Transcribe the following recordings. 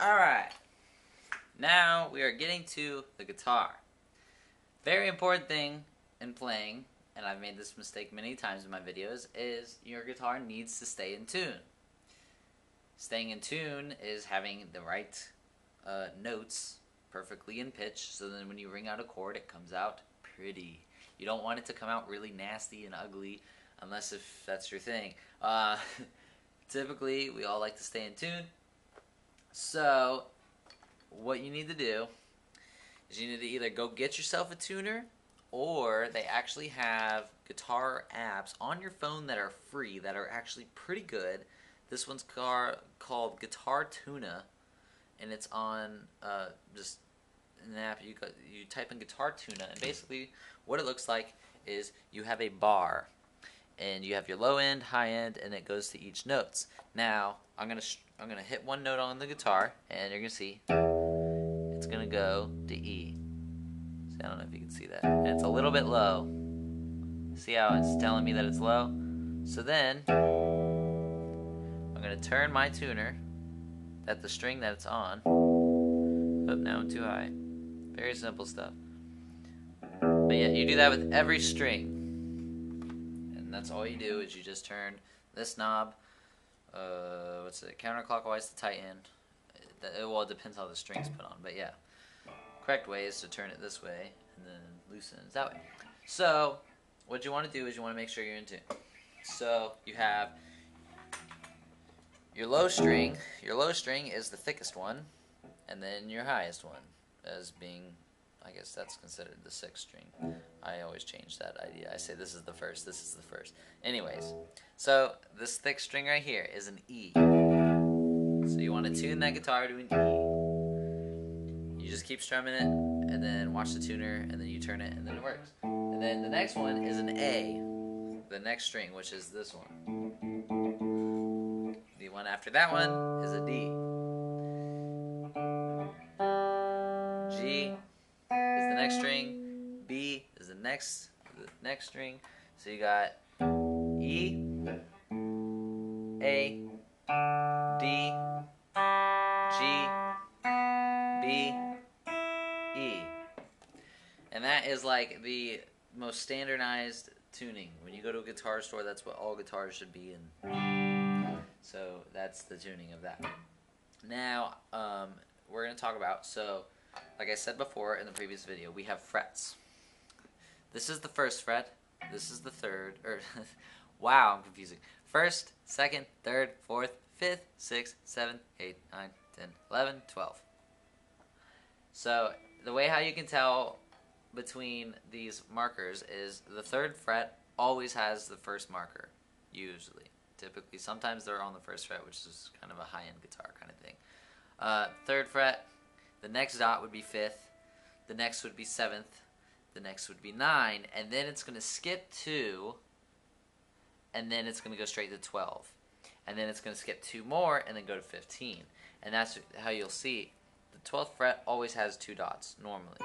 Alright, now we are getting to the guitar. Very important thing in playing, and I've made this mistake many times in my videos, is your guitar needs to stay in tune. Staying in tune is having the right notes perfectly in pitch, so then when you ring out a chord it comes out pretty. You don't want it to come out really nasty and ugly, unless if that's your thing. Typically we all like to stay in tune. So what you need to do is you need to either go get yourself a tuner, or they actually have guitar apps on your phone that are free that are actually pretty good. This one's called Guitar Tuna, and it's on just an app. You type in Guitar Tuna, and basically what it looks like is you have a bar, and you have your low end, high end, and it goes to each notes. Now I'm gonna hit one note on the guitar, and you're gonna see it's gonna go to E. So I don't know if you can see that. And it's a little bit low. See how it's telling me that it's low? So then I'm gonna turn my tuner at the string that it's on. Oh, now I'm too high. Very simple stuff. But yeah, you do that with every string. And that's all you do, is you just turn this knob, counterclockwise to tighten. Well, it depends how the string's put on, but yeah. Correct way is to turn it this way, and then loosen it that way. So, what you want to do is you want to make sure you're in tune. So, you have your low string. Your low string is the thickest one, and then your highest one as being, I guess that's considered the sixth string. I always change that idea. I say this is the first, this is the first. Anyways, so this thick string right here is an E. So you want to tune that guitar to an E. You just keep strumming it, and then watch the tuner, and then you turn it, and then it works. And then the next one is an A, the next string, which is this one. The one after that one is a D. G is the next string. B is the next string. So you got E, A, D, G, B, E. And that is like the most standardized tuning. When you go to a guitar store, that's what all guitars should be in. So that's the tuning of that. Now, we're going to talk about, so like I said before in the previous video, we have frets. This is the first fret, this is the third, or wow, I'm confusing. First, second, third, fourth, fifth, sixth, seventh, 8, 9, 10, 11, 12. So the way how you can tell between these markers is the third fret always has the first marker, usually. Typically, sometimes they're on the first fret, which is kind of a high-end guitar kind of thing. Third fret, the next dot would be fifth, the next would be seventh, the next would be 9, and then it's going to skip 2, and then it's going to go straight to 12. And then it's going to skip 2 more, and then go to 15. And that's how you'll see the 12th fret always has 2 dots, normally.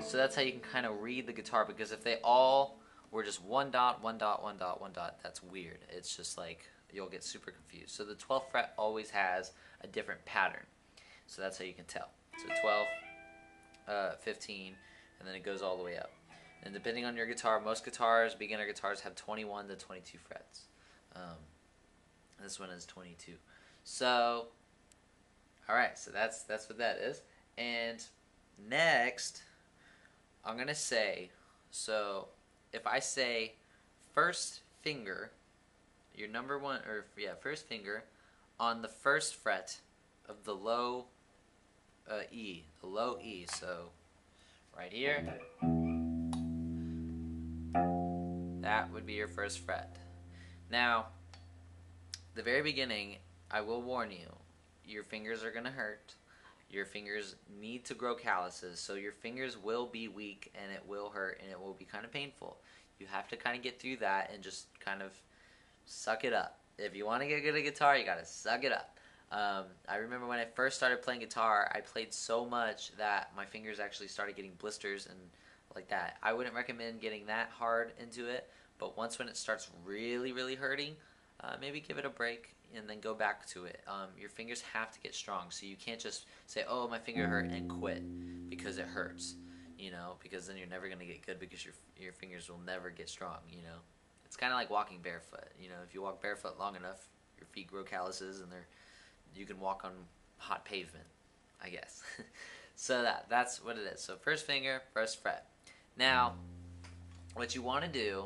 So that's how you can kind of read the guitar, because if they all were just 1 dot, 1 dot, 1 dot, 1 dot, that's weird. It's just like, you'll get super confused. So the 12th fret always has a different pattern. So that's how you can tell. So 12, 15, and then it goes all the way up. And depending on your guitar, most guitars, beginner guitars, have 21 to 22 frets. This one is 22. So, alright, so that's what that is. And next, I'm going to say, so if I say first finger, your number one, or yeah, first finger on the first fret of the low E, the low E, so right here, that would be your first fret. Now, the very beginning, I will warn you, your fingers are going to hurt. Your fingers need to grow calluses, so your fingers will be weak, and it will hurt, and it will be kind of painful. You have to kind of get through that and just kind of suck it up. If you want to get good at guitar, you got to suck it up. I remember when I first started playing guitar, I played so much that my fingers actually started getting blisters and like that. I wouldn't recommend getting that hard into it, but once when it starts really, really hurting, maybe give it a break. and then go back to it. Your fingers have to get strong, so you can't just say, oh, my finger hurt, and quit because it hurts, you know, because then you're never going to get good because your fingers will never get strong, you know. It's kind of like walking barefoot, you know. If you walk barefoot long enough, your feet grow calluses, and you can walk on hot pavement, I guess. So that's what it is. So first finger, first fret. Now, what you want to do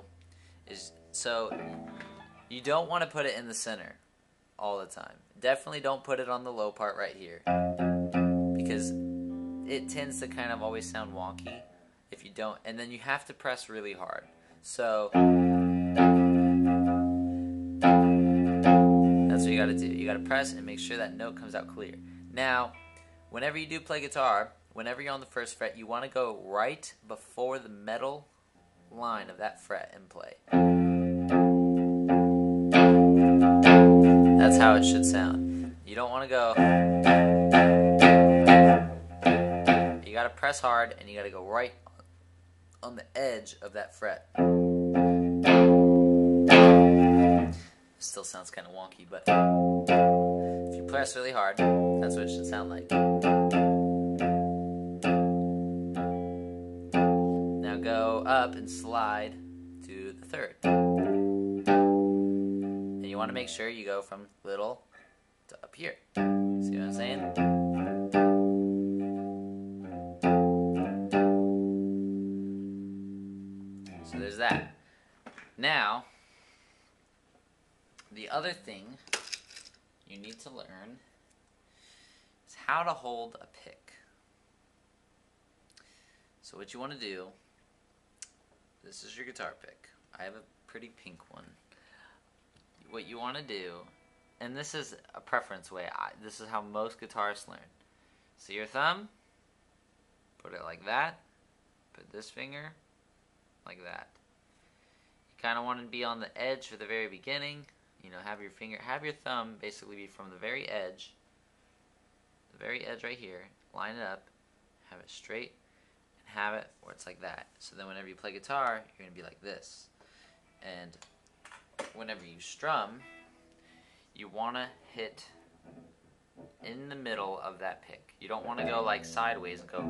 is, so you don't want to put it in the center all the time. Definitely don't put it on the low part right here, because it tends to kind of always sound wonky if you don't, and then you have to press really hard. So that's what you got to do. You got to press and make sure that note comes out clear. Now, whenever you do play guitar, whenever you're on the first fret, you want to go right before the metal line of that fret and play. That's how it should sound. You don't want to go. You got to press hard, and you got to go right on the edge of that fret. Still sounds kind of wonky, but if you press really hard, that's what it should sound like. Now go up and slide to the third. And you want to make sure you go from little to up here. See what I'm saying? So there's that. Now, the other thing you need to learn is how to hold a pick. So what you want to do, this is your guitar pick. I have a pretty pink one. What you want to do, and this is a preference way, this is how most guitarists learn. So your thumb, put it like that, put this finger like that. You kind of want to be on the edge for the very beginning. You know, have your thumb basically be from the very edge right here, line it up, have it straight, and have it where it's like that. So then whenever you play guitar, you're going to be like this. And whenever you strum, you want to hit in the middle of that pick. You don't want to go like sideways and go.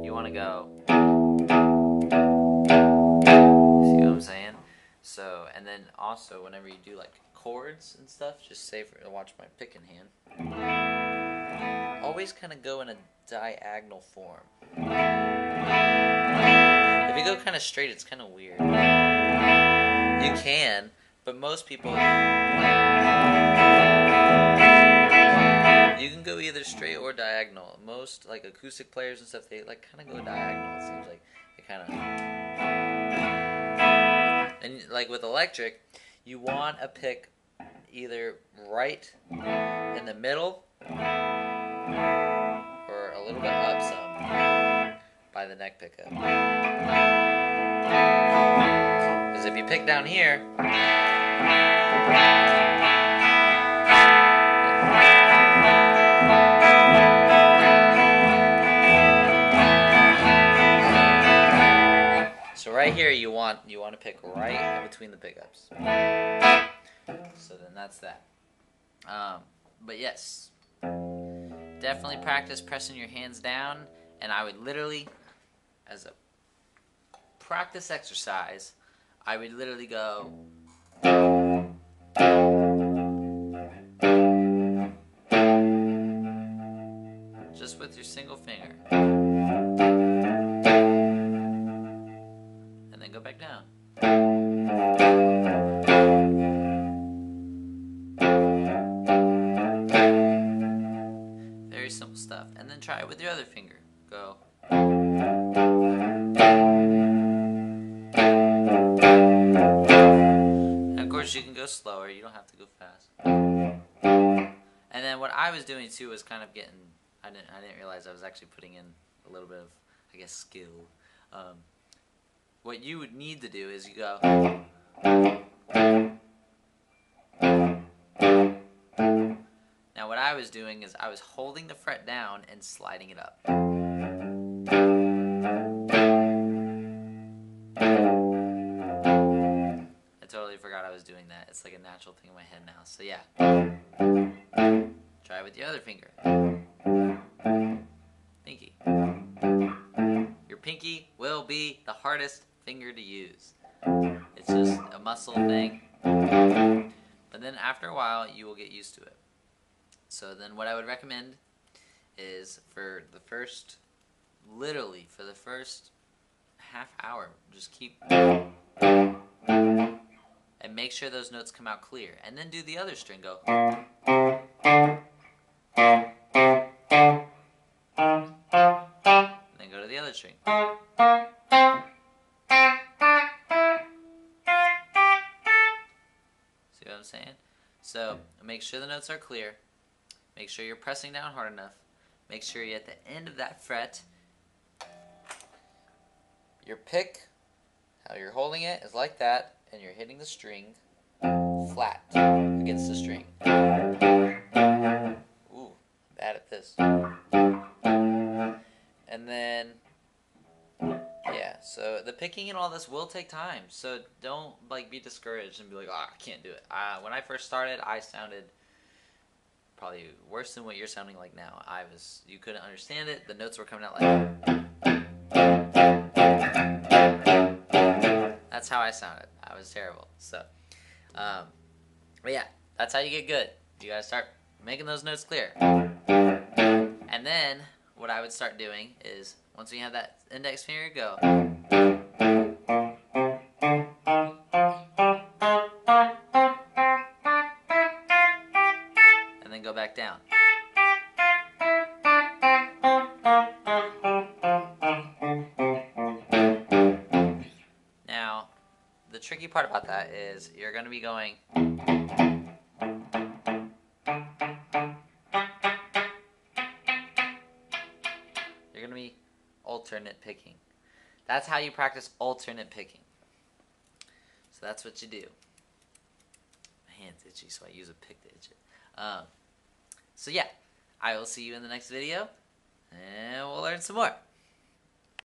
You want to go. See what I'm saying? So, and then also whenever you do like chords and stuff, just say, watch my pick in hand, always kind of go in a diagonal form. If you go kind of straight, it's kind of weird. You can, but most people, you can go either straight or diagonal. Most like acoustic players and stuff, they like kind of go diagonal. It seems like they kind of. And like with electric, you want a pick either right in the middle or a little bit up some by the neck pickup. Because if you pick down here, so right here you want to pick right in between the pickups. So then that's that. But yes, definitely practice pressing your hands down, and I would literally, as a practice exercise, I would literally go just with your single finger. Go back down. Very simple stuff. And then try it with your other finger. Go. And of course you can go slower. You don't have to go fast. And then what I was doing too was kind of getting, I didn't realize I was actually putting in a little bit of, I guess, skill. What you would need to do is you go. Now what I was doing is I was holding the fret down and sliding it up. I totally forgot I was doing doing that. It's like a natural thing in my head now. So yeah. Try it with your other finger. Pinky. Your pinky will be the hardest finger to use. It's just a muscle thing. But then after a while, you will get used to it. So then what I would recommend is literally for the first half hour, just keep and make sure those notes come out clear. And then do the other string, go. And then go to the other string. See what I'm saying? So make sure the notes are clear. Make sure you're pressing down hard enough. Make sure you're at the end of that fret. Your pick, how you're holding it, is like that, and you're hitting the string flat against the string. Ooh, bad at this. And then, yeah, so the picking and all this will take time. So don't be discouraged and be like, oh, I can't do it. When I first started, I sounded probably worse than what you're sounding like now. You couldn't understand it. The notes were coming out like that's how I sounded. I was terrible. So, but yeah, that's how you get good. You gotta start making those notes clear. And then what I would start doing is once you have that index finger, go. And then go back down. Now, the tricky part about that is you're going to be going. You're going to be alternate picking. That's how you practice alternate picking. So that's what you do. My hand's itchy, so I use a pick to itch it. So yeah, I will see you in the next video, and we'll learn some more.